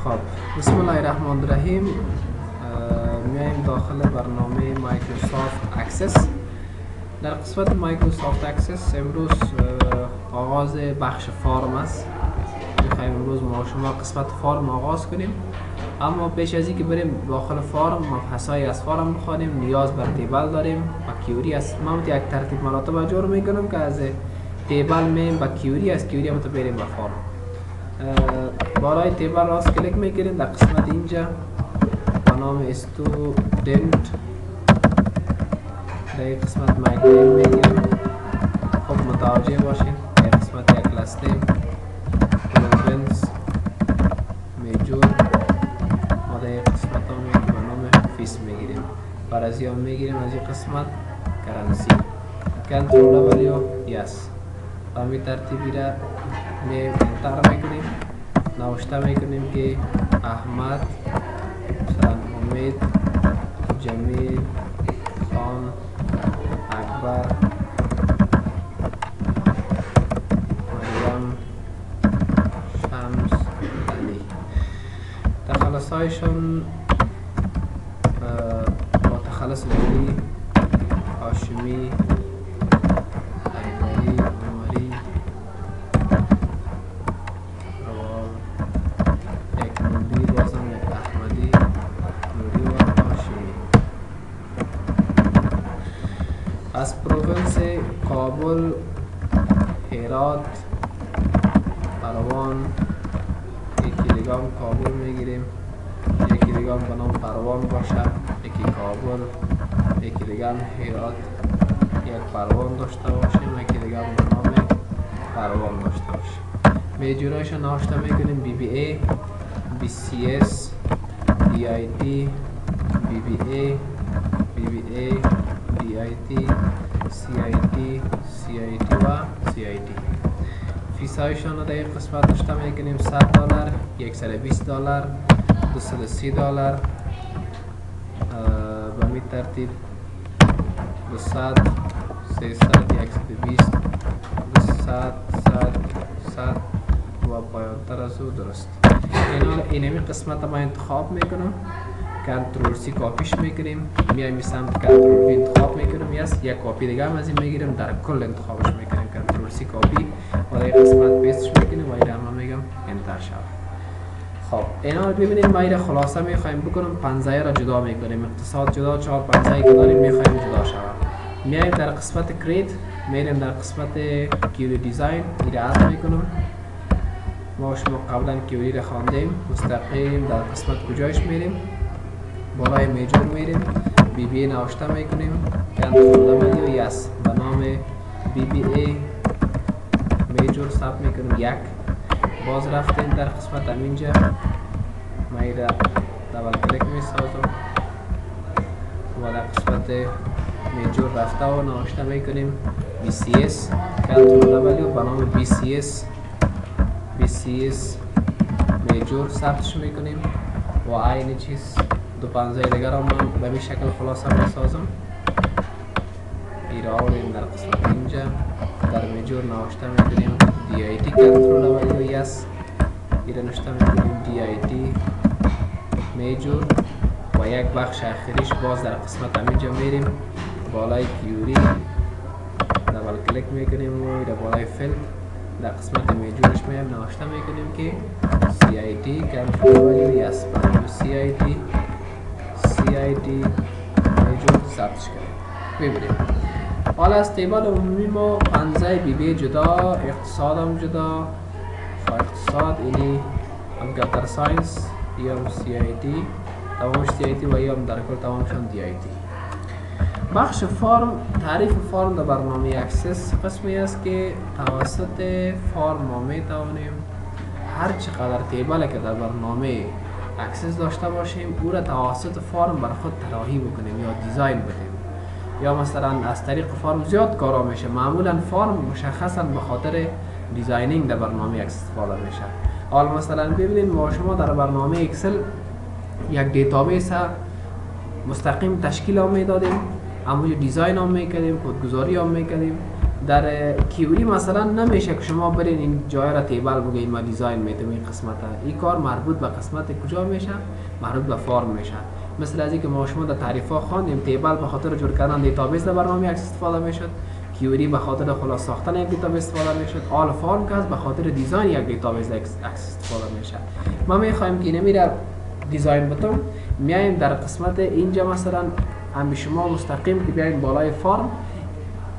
خب بسم الله الرحمن الرحیم. میایم داخل برنامه مایکروسافت اکسس. در قسمت مایکروسافت اکسس امروز آغاز بخش فارم است. میخوایم امروز ما شما قسمت فارم آغاز کنیم، اما پیش از اینکه بریم داخل فارم مبحثای از فارم بخوانیم نیاز بر تیبل داریم و کیوری است. من یک ترتیب مراتب جور میکنم که از تیبل میم با کیوری است، کیوری هم تو بریم به فارم. بالای تیبل راست کلیک میکنیم، در قسمت اینجا با نام استودنت در این قسمت مگنیم میگیریم. خب متوجه باشین در قسمت یک کلاس نیم پروفینس میجور ما در این قسمت ها میگیم با نام فیس میگیریم. برازی هم میگیریم از این قسمت کرنسی کنترل ولیو یس و می ترتیبی را انتر میکنیم. نوشته میکنیم که احمد، امید، جمیل، خان، اکبر، مریم، شمس، علی. تخلص هایشون با تخلص علی، هاشمی، از پروینس کابل، هرات، پروان. یکی دیگه هم کابل میگیریم، یکی دیگه هم به نام پروان باشه، یکی کابل، یکی دیگه هم هرات یک پروان داشته باشیم، یکی دیگه هم به نام پروان داشته باشیم. میجورایش نوشته میکنیم بی بی ای، بی سی اس، بی آی تی، بی بی ای، بی بی ای، بی آی تی، سی آی تی، سی آی تی و سی آی تی. فیس هایشان رو در این قسمت داشته میکنیم $100، $120، $230 به می ترتیب 200، 300، 120، 200، 100 و پایان تر از او درست. اینمی قسمت ما انتخاب میکنم، کنترل سی کاپیش میکنیم، میایم سمت کنترل وی انتخاب میکنیم، یک کاپی دیگه هم از این میگیریم در کل انتخابش میکنیم، کنترل سی کاپی و در قسمت پیستش میکنیم و این هم میگم انتر شد. خب اینا رو ببینید ما این خلاصه میخوایم بکنیم. پنزه را جدا میکنیم، اقتصاد جدا، 4 پنزه که داریم میخوایم جدا شود. میایم در قسمت کرید، میریم در قسمت کیوری دیزاین، این را عرض میکنم. ما شما قبلا کیوری را خواندیم، مستقیم در قسمت کجایش میریم، بالای میجور میریم، بی بی ای نوشته میکنیم، کنترل ولیو یس به نام بی بی ای میجور ثبت میکنیم یک. باز رفتیم در قسمت همینجا ما ایره دبل کلیک میسازم و در قسمت میجور رفته و نوشته میکنیم بی سی اس، کنترل ولیو به نام بی سی اس، بی سی اس میجور ثبتش میکنیم و این چیز دو پنزه دیگر هم من به این شکل خلاصه میسازم. ایره آوریم در قسمت اینجا در میجور نوشته میکنیم دی آی تی کنترل ولیو یس، ایره نوشته میکنیم دی آی تی میجور و یک بخش آخریش باز در قسمت همینجا میریم بالای کیوری دبل کلیک میکنیم و ایره بالای فیلد در قسمت میجورش میم نوشته میکنیم که سی آی تی کنترل ولیو یس برای سی آی تی میجور ثبتش کنیم. ببینیم حالا از تیبل عمومی ما پنزه بی بی جدا، اقتصاد هم جدا، اقتصاد اینی کامپیوتر ساینس یا سی آی تی تمامش سی آی تی و یا در کل تمامشان دی آی تی. بخش فارم، تعریف فارم در برنامه اکسس قسمی است که توسط فارم ما میتوانیم هر چقدر تیبل که در برنامه اکسس داشته باشیم او را توسط فارم بر خود طراحی بکنیم یا دیزاین بدیم، یا مثلا از طریق فارم زیاد کارا میشه. معمولا فارم مشخصا به خاطر دیزاینینگ در برنامه اکسس استفاده میشه. حالا مثلا ببینید ما شما در برنامه اکسل یک دیتابیس مستقیم تشکیل هم میدادیم، اما دیزاین هم میکردیم، کدگذاری هم میکردیم در کیوری مثلا نمیشه که شما برین این جای را تیبل بگید ما دیزاین میتونم این قسمت این کار مربوط به قسمت کجا میشه؟ مربوط به فرم میشه. مثل از اینکه ما شما در تعریف ها خواندیم تیبل به خاطر جور کردن دیتابیس در برنامه اکسس استفاده میشد، کیوری به خاطر خلاص ساختن یک دیتابیس استفاده میشد، آل فرم که به خاطر دیزاین یک دیتابیس اکسس استفاده میشه. ما میخوایم که نمیره دیزاین بتون، میایم در قسمت اینجا مثلا هم شما مستقیم که بیاین بالای فرم،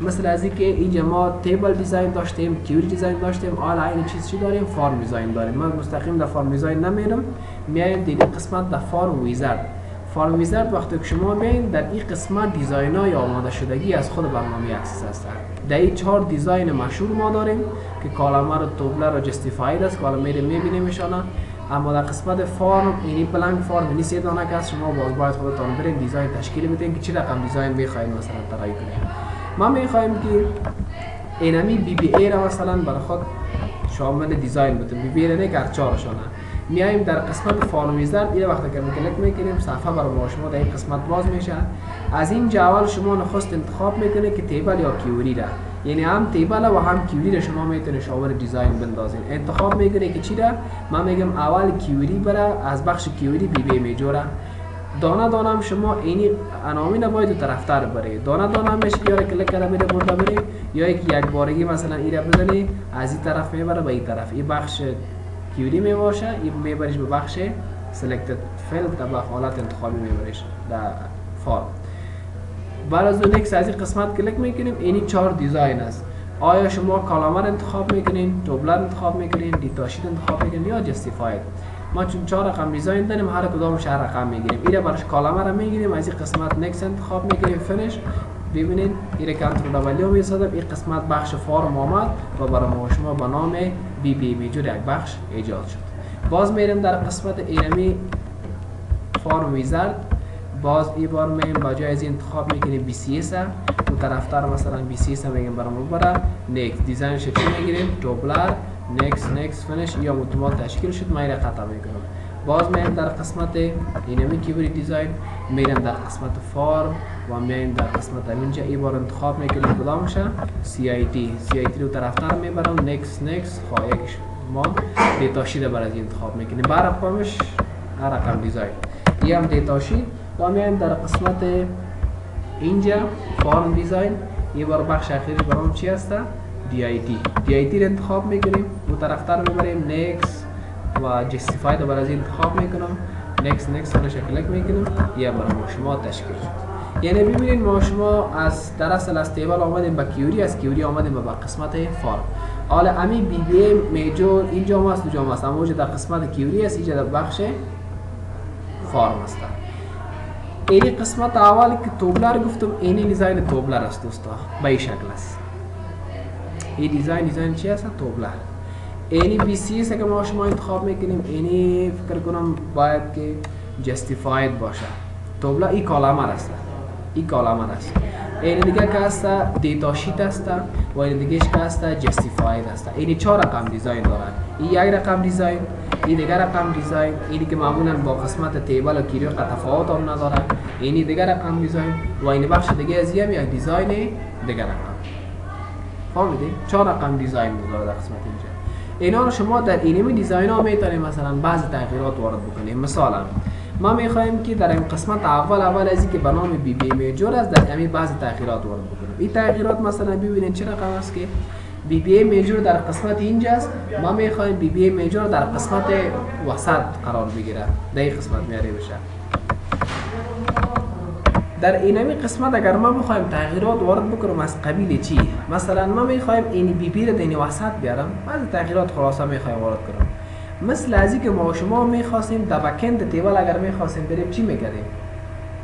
مثل از اینکه اینجا ما تیبل دیزاین داشتیم، کیوری دیزاین داشتیم، حالا این چیز چی داریم؟ فرم دیزاین داریم. من مستقیم در فرم دیزاین نمیرم، میایم دیگه قسمت در فرم ویزارد. فرم ویزارد وقتی که شما بیاین در این قسمت دیزاین های آماده شدگی از خود برنامه اکسس هست. در این 4 دیزاین مشهور ما داریم که کالمه رو توبلر و جستیفاید است، کالمه رو میبینیمشان. اما در قسمت فرم اینی بلانک فرم اینی 3 دانه است، شما باید خودتون برین دیزاین تشکیل بدین که چه رقم دیزاین میخواین مثلا طراحی کنید. ما میخوایم که اینمی بی بی ای را مثلا برای خود شامل دیزاین بتون، بی بی ای را نه کارچارشانه. میایم در قسمت فرم ویزارد این وقت که کلیک میکنیم صفحه برای شما در این قسمت باز میشه. از این جوال شما نخست انتخاب میکنید که تیبل یا کیوری را، یعنی هم تیبل و هم کیوری را شما میتونید شامل دیزاین بندازین. انتخاب میکنید که چی را؟ من میگم اول کیوری بره، از بخش کیوری بی بی میجوره. دانه دانه هم شما اینی عناوین باید دو طرفتر بره، دانه دانه هم میشه یا کلیک کرده میره برده بره، یا یک بارگی مثلا این را بزنی از این طرف میبره به این طرف. این بخش کیوری میباشه، این میبریش به بخش سلکتد فیلد در حالت انتخابی میبریش در فرم. بعد از اون از این قسمت کلیک میکنیم، اینی 4 دیزاین است. آیا شما کالامر انتخاب میکنین، توبلر انتخاب میکنین، دیتاشیت انتخاب میکنین یا جستیفاید؟ ما چون 4 رقم دیزاین داریم، هر کدامش هر رقم میگیریم. این برش کالمه را میگیریم، از این قسمت نکست انتخاب میکنیم، فینیش. ببینید این کنترل دبلیو میزدم، این قسمت بخش فرم آمد و برای شما به نام بی بی میجور یک بخش ایجاد شد. باز میریم در قسمت اینمی فرم ویزارد، باز این بار میگیم با جای از انتخاب میکنیم بی سی اس، دو طرفتر مثلا بی سی اس میگیم برام ببره. نیکست دیزاین چی میگیریم؟ توبلر، نیکست فینیش، یا اتومات تشکیل شد. من اینو قطع میکنم. باز میایم در قسمت اینمی کیوری دیزاین، میریم در قسمت فرم و میایم در قسمت اینجا این بار انتخاب میکنیم کدامشه؟ سی آی تی رو طرفتر میبرم. نیکست خواهیش ما دیتاشیت برای انتخاب میکنیم، برای قومش هر رقم دیزاین. این هم دیتاشیت. و میایم در قسمت اینجا فرم دیزاین، این بار بخش اخیری برام چی هسته؟ دی آی تی رو انتخاب میکنیم، دو طرفتر میبریم. نیکست و جستیفاید رو برای انتخاب میکنم. نیکست رو کلیک میکنم، یا برای شما تشکیل شد. یعنی ببینید ما شما از در اصل از تیبل آمدیم به کیوری، از کیوری آمدیم به قسمت فرم. حالا امی بی بی میجور اینجا هست، اونجا هست، اما در قسمت کیوری است، اینجا در بخش فرم است. این قسمت اول که توبلر گفتم، اینی دیزاین توبلر است دوستا، به این شکل است. این دیزاین چی است؟ توبلر. اینی بی سی است که ما شما انتخاب میکنیم، اینی فکر کنم باید که جستیفاید باشه. توبلر این کالامر است، این دیگه که است دیتاشیت است و این دیگه که است جستیفاید است. این 4 رقم دیزاین دارن. این یک رقم دیزاین، این دیگه رقم دیزاین، اینی که معمولا با قسمت تیبل و کیوری تفاوت هم نداره. اینی دیگه رقم دیزاین و این بخش دیگه از یک دیزاین دیگه رقم. فهمیدید؟ 4 رقم دیزاین داره در قسمت اینجا. اینا رو شما در اینمی دیزاین ها میتونید مثلا بعض تغییرات وارد بکنید. مثلا ما میخوایم که در این قسمت اول از اینکه به نام بی بی میجور است، در همین بعض تغییرات وارد بکنیم. این تغییرات مثلا ببینید چه رقم است که بی بی میجور در قسمت اینجاست. ما میخوایم بی بی میجور در قسمت وسط قرار بگیره، در این قسمت میاره بشه. در اینمی قسمت اگر ما بخوایم تغییرات وارد بکنیم از قبیل چی؟ مثلا ما میخوایم این بی بی رو در این وسط بیارم، بعض تغییرات خلاصه میخوایم وارد کنم. مثل از اینکه ما شما میخواستیم در بکند تیبل اگر میخواستیم بریم چی میکردیم؟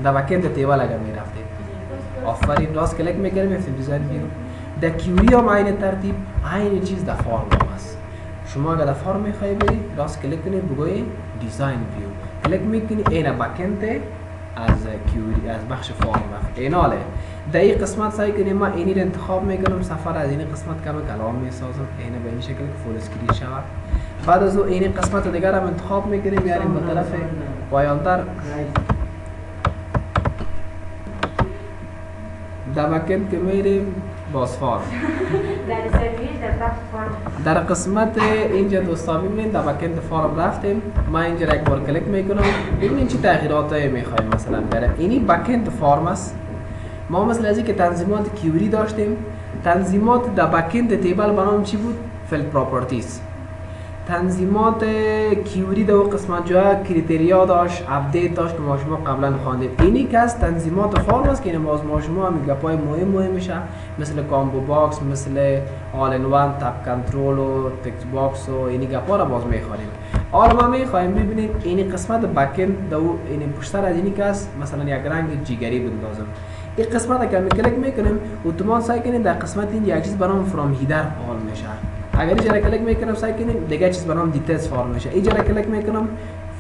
در بکند تیبل اگر میرفتیم آفرین راست کلیک میکردیم میفتیم دیزاین ویو. در کیوری هم این ترتیب این چیز در فرم هست. شما اگر در فرم میخوای بری راست کلیک کنید بگوی دیزاین ویو، کلیک میکنی این بکند از کیوری از بخش فرم رفت. ایناله در این قسمت سعی کنیم ما اینی رو انتخاب میکنم، سفر از این قسمت کلام میسازم این به این شکل که فول اسکرین شود. بعد از اون این قسمت دیگر هم انتخاب میکنیم، میاریم به طرف پایانتر. در بکند که میریم باز فارم در سرویس در بخش فارم در قسمت اینجا دوستان ببینید در بک‌اند فارم رفتیم. ما اینجا یک بار کلیک میکنم ببینید چه تغییراتی میخوایم مثلا بره. اینی بک‌اند فارم است. ما مثل از که تنظیمات کیوری داشتیم. تنظیمات در بک‌اند تیبل برام چی بود؟ فیلد پراپرتیز. تنظیمات کیوری در قسمت جا کریتریا داشت، اپدیت داشت که ما شما قبلا خواندیم. اینی که از تنظیمات فارم است که این باز ما شما هم گپای مهم میشه، مثل کامبو باکس، مثل آل ان وان، تاب کنترل و تکست باکس و اینی گپا را باز میخوانیم. حالا ما میخوایم ببینید اینی قسمت بک‌اند دو اینی پشتر از اینی که است مثلا یک رنگ جیگری بندازم. این قسمت که کلیک میکنیم اتومات سعی کنید در قسمت این یک چیز برام فرام هیدر حال میشه. اگر اینجا کلیک میکنم سعی کنیم دیگه چیز برام دیتیلز فارم میشه. اینجا کلیک میکنم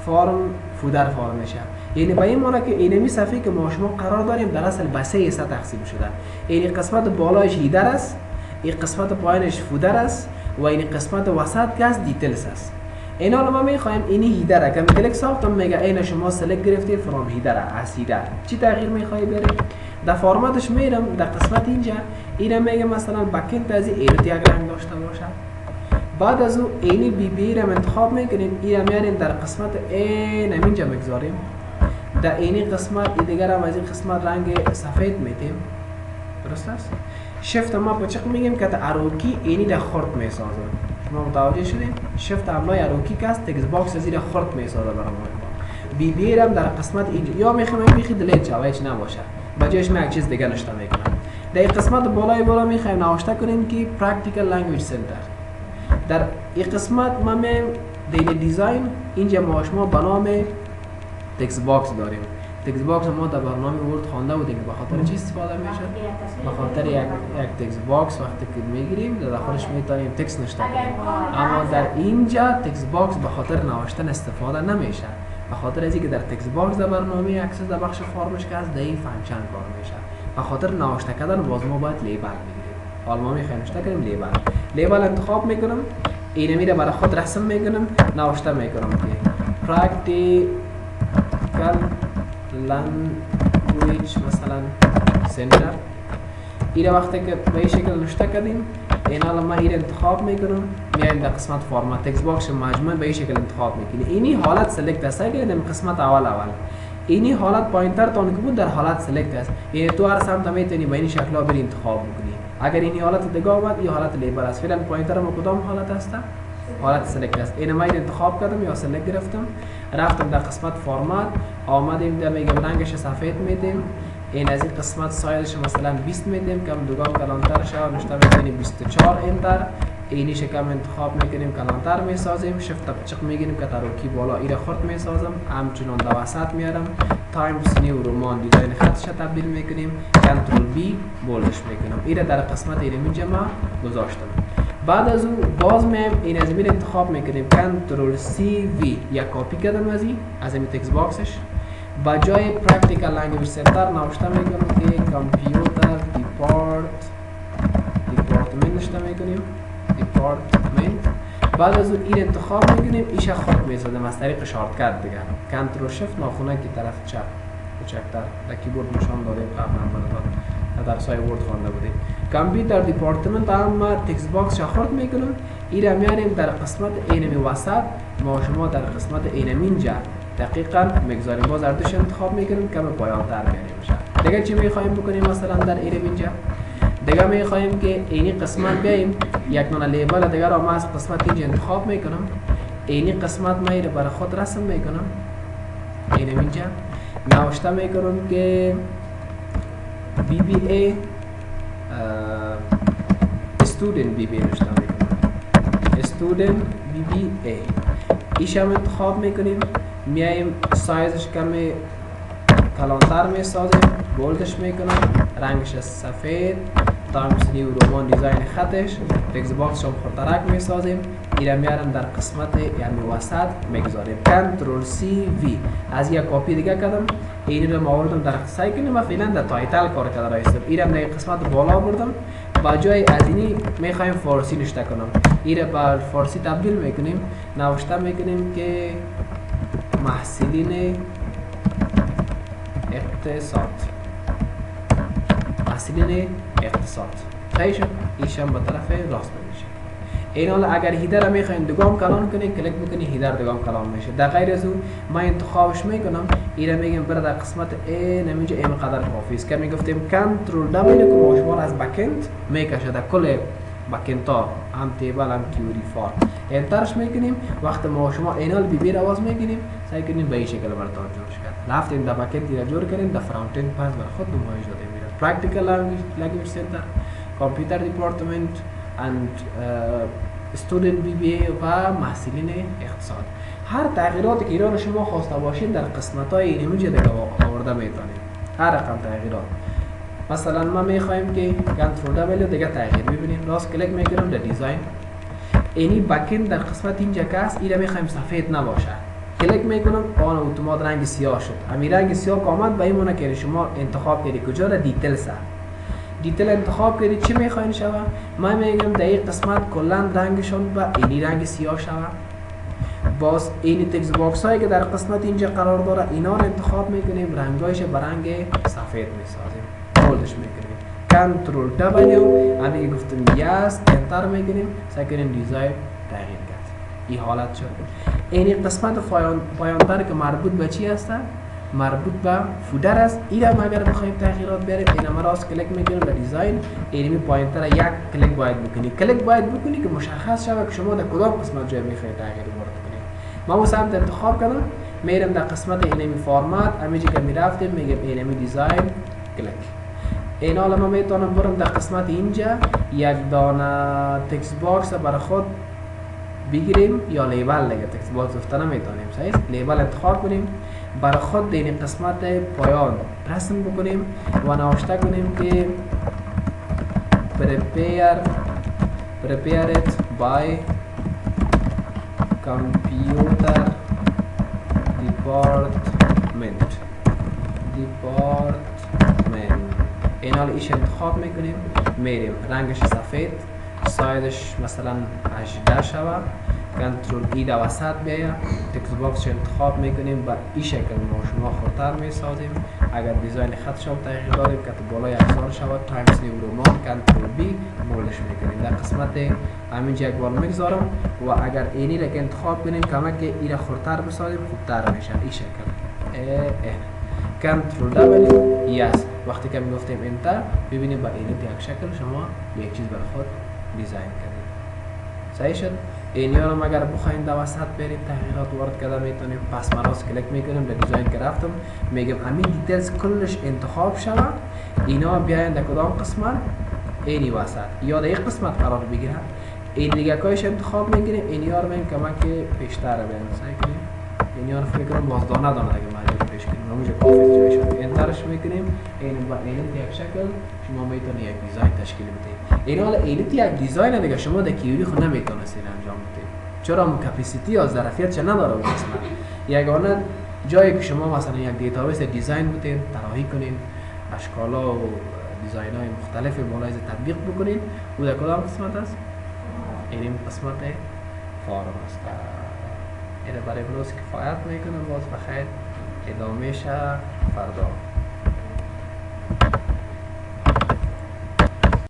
فارم فودر فارم میشه. یعنی به این معنی که اینمی صفحه که ما شما قرار داریم در اصل به 3 حصه تقسیم شده. این قسمت بالایش هیدر است، این قسمت پایینش فودر است و این قسمت وسط که است دیتیلز است. این حالا ما میخوایم اینی هیدر که کلیک ساختم میگه این شما سلکت گرفتی فرام هیدر از هیدر چی تغییر میخوای بره. در فرمتش میرم در قسمت اینجا اینا میگه مثلا بک‌اند از این یک رنگ داشته باشه. بعد از او اینی بی بی را انتخاب میکنیم. اینا میاریم در قسمت این اینجا میگذاریم. در اینی قسمت دیگر هم از این قسمت رنگ سفید میتیم. درست است؟ شفت ما پچق میگیم که در اروکی اینی در خرد میسازم. شما متوجه شدیم؟ شفت املای اروکی که است تکست باکس از این خرد میسازه برام. بی بی را در قسمت اینجا یا میخوام بیخی دلیت شوه هیچ نباشه. بجایش من یک چیز دیگه نشته میکنم. در قسمت بالا میخوایم نوشته کنیم که Practical Language Center. در این قسمت ما میم دیل دیزاین اینجا ما شما به نام تکست باکس داریم. تکست باکس ما در برنامه ورد خوانده بودیم به خاطر چی استفاده میشه؟ به خاطر یک تکست باکس وقتی که میگیریم در داخلش میتونیم تکست نوشته کنیم. اما در اینجا تکست باکس به خاطر نوشتن استفاده نمیشه. به خاطر از اینکه در تکست باکس در برنامه اکسس در بخش فارمش که از دی فانکشن کار میشه. به خاطر نوشته کردن باز ما باید لیبل بگیریم. حالا ما میخوایم نوشته کنیم لیبل انتخاب میکنم. اینه میره برای خود رسم میکنم نوشته میکنم که Practical Language مثلا سنتر. اینه وقتی که به این شکل نوشته کردیم این حالا ما اینه انتخاب میکنم میایم در قسمت فرمت تکست باکس مجموعه به این شکل انتخاب میکنیم. اینی حالت سلکت است که در قسمت اول اینی حالت پوینتر تون که بود در حالت سلکت است. یعنی تو هر سمت میتونی به این شکل بری انتخاب بکنی. اگر اینی حالت دیگه آمد یا حالت لیبل است. فعلا پوینتر ما کدام حالت است؟ حالت سلکت است. این ما انتخاب کردم یا سلکت گرفتم رفتم در قسمت فرمت آمدیم در میگم رنگش سفید میدیم. این از این قسمت سایزش مثلا 20 میدیم کم دوگام کلانتر شد نشته میکنیم 24 انتر. اینی شکم انتخاب میکنیم کلانتر میسازیم. شفت پچق میگیریم که تروکی بالا ایره خورد میسازم همچنان در وسط میارم تایمز نیو رومان دیزاین خطش تبدیل میکنیم کنترل بی بولدش میکنم. ایره در قسمت اینه اینجا ما گذاشتم. بعد از اون باز میم این از این انتخاب میکنیم کنترل سی وی یا کپی کردم از این تکست باکسش با جای پرکتیکال لنگویج سنتر نوشته میکنم که کامپیوتر دیپارتمنت نوشته میکنیم دیپارتمنت. بعد از اون این انتخاب میکنیم ایش خود میسازم از طریق شارتکت دیگه کنترل شفت ناخونه که طرف چپ کوچکتر در کیبورد نشان دادیم قبلا در سایه ورد خوانده بودیم. کامپیوتر دیپارتمنت اما تکست باکس خورد میکنم. این را میاریم در قسمت اینمی وسط ما شما در قسمت اینمی اینجا دقیقاً میگذاریم. باز اردوش انتخاب میکنیم که پایان تر میاریم میشه. دیگه چی میخوایم بکنیم مثلا در اینمی اینجا دیگه میخوایم که اینی قسمت بیایم یک نوع لیبل دیگه را ما از قسمت اینجا انتخاب میکنم. اینی قسمت ما ایره برای خود رسم میکنم. اینمی اینجا نوشته میکنم که BBA student BBA نوشته میکنم student BBA ایش هم انتخاب میکنیم. میایم سایزش کمی کلانتر میسازیم بولدش میکنم رنگش سفید تایمز نیو رومان دیزاین خطش تکست باکس هم خورترک میسازیم. ایره میارم در قسمت یعنی وسط میگذاریم کنترل سی وی از یک کپی دیگه کردم. این رو آوردم در سعی کنیم و فعلا در تایتل کار کرده رایستم. ایره در قسمت بالا بردم با جای از اینی میخوایم فارسی نوشته کنم. ایره با فارسی تبدیل میکنیم نوشته میکنیم که محصلین اقتصاد صحیح شد. ایشم به طرف راست میشه. این حالا اگر هیدر رو میخواین دگام کلان کنین کلیک میکنی هیدر دگام کلان میشه. در غیر از اون من انتخابش میکنم اینا میگم برای در قسمت ای نمیشه این قدر کافی است که میگفتیم کنترل دبل که ما شما از بکند میکشه در کل بکند ها هم تیبل هم کیوری فار انترش میکنیم. وقت ما شما اینال بی بی آواز میگیریم سعی کنیم به این شکل براتون جورش کرد. رفتیم در بکند را جور کردیم در فرانت اند پس بر خود نمایش داده میره. پرکتیکال لنگویج سنتر کامپیوتر دیپارتمنت اند استودنت بی بی و محصلین اقتصاد. هر تغییراتی که ایران شما خواسته باشید در قسمت های این ایمیج دیگه آورده میتونید. هر رقم تغییرات مثلا ما میخوایم که کنترل دبل دیگه تغییر ببینید راست کلیک میکنم در دیزاین اینی بکند در قسمت اینجا که است اینا میخوایم سفید نباشه کلیک میکنم آن اتومات رنگ سیاه شد. همین رنگ سیاه که آمد به این مونه که شما انتخاب کردید کجا را دیتیلز دیتیل انتخاب کردید چی میخواین شوه. من میگم در این قسمت کلا رنگشون به اینی رنگ سیاه شوه. باز اینی تکست باکس هایی که در قسمت اینجا قرار داره اینا رو انتخاب میکنیم رنگایش به رنگ سفید میسازیم بولدش میکنیم. کنترل دبلیو همین گفتم یس انتر میکنیم سعی کنیم دیزاین تغییر کرد. این حالت شد. اینی قسمت پایانتر که مربوط به چی هست؟ مربوط به فودر است. اینم اگر بخوایم تغییرات بریم اینم راست کلیک میکنیم در دیزاین اینمی پایانتر یک کلیک باید بکنی. کلیک باید بکنی که مشخص شود که شما در کدام قسمت جای میخواید تغییر وارد کنید. ما سمت انتخاب کردم میرم در قسمت اینمی فرمت همینجا که میرفتیم میگم اینمی دیزاین کلیک. این حالا ما میتونم برم در قسمت اینجا یک دانه تکست باکس برای خود بگیریم یا لیبل دیگه تکست باکس گفتن نمیتونیم صحیح لیبل انتخاب کنیم برای خود این قسمت پایان رسم بکنیم و نوشته کنیم که prepare it by computer department این حال ایش انتخاب میکنیم میریم رنگش سفید سایدش مثلا 18 شوه کنترل ای در وسط بیاید تکست باکس انتخاب میکنیم با این شکل ما شما خودتر میسازیم. اگر دیزاین خط شما تغییر دادیم که بالای اکسار شود تایمز نیو رومان کنترل بی مولش میکنیم. در قسمت همینجا یک بار میگذارم و اگر اینی را که انتخاب کنیم کمک که ای را خودتر بسازیم خوبتر میشه. این شکل کنترل دبلیو یس وقتی که میگفتیم انتر ببینیم با اینی یک شکل شما یک چیز بر خود دیزاین کردیم. صحیح شد. اینیا رو اگر بخواین در وسط برید تغییرات وارد کرده میتونیم. پس من راست کلیک میکنم در دیزاین که رفتم میگم همین دیتیلز کلش انتخاب شود اینا بیاین در کدام قسمت اینی وسط یا در این قسمت قرار بگیره این دیگه کایش انتخاب میگیریم اینیا رو میگم کمک پیشتر بیاین. صحیح کنیم اینیا رو فکر کنم باز دانه دیگه ماجرا پیش کنیم همونجا کافی جای شد انترش میکنیم این با این یک شکل شما میتونید یک دیزاین تشکیل بدید. این حالا اینیت یک دیزاین دیگه شما در کیوری خود نمیتونستید انجام بدید چرا کپاسیتی یا ظرفیت چه نداره اون قسمت. یگانه جایی که شما مثلا یک دیتابیس دیزاین بودین طراحی کنین اشکالا و دیزاین های مختلف ملاحظه تطبیق بکنین و در کدام قسمت است؟ این قسمت فارم است. این برای امروز کفایت میکنم. باز بخیر ادامهش فردا.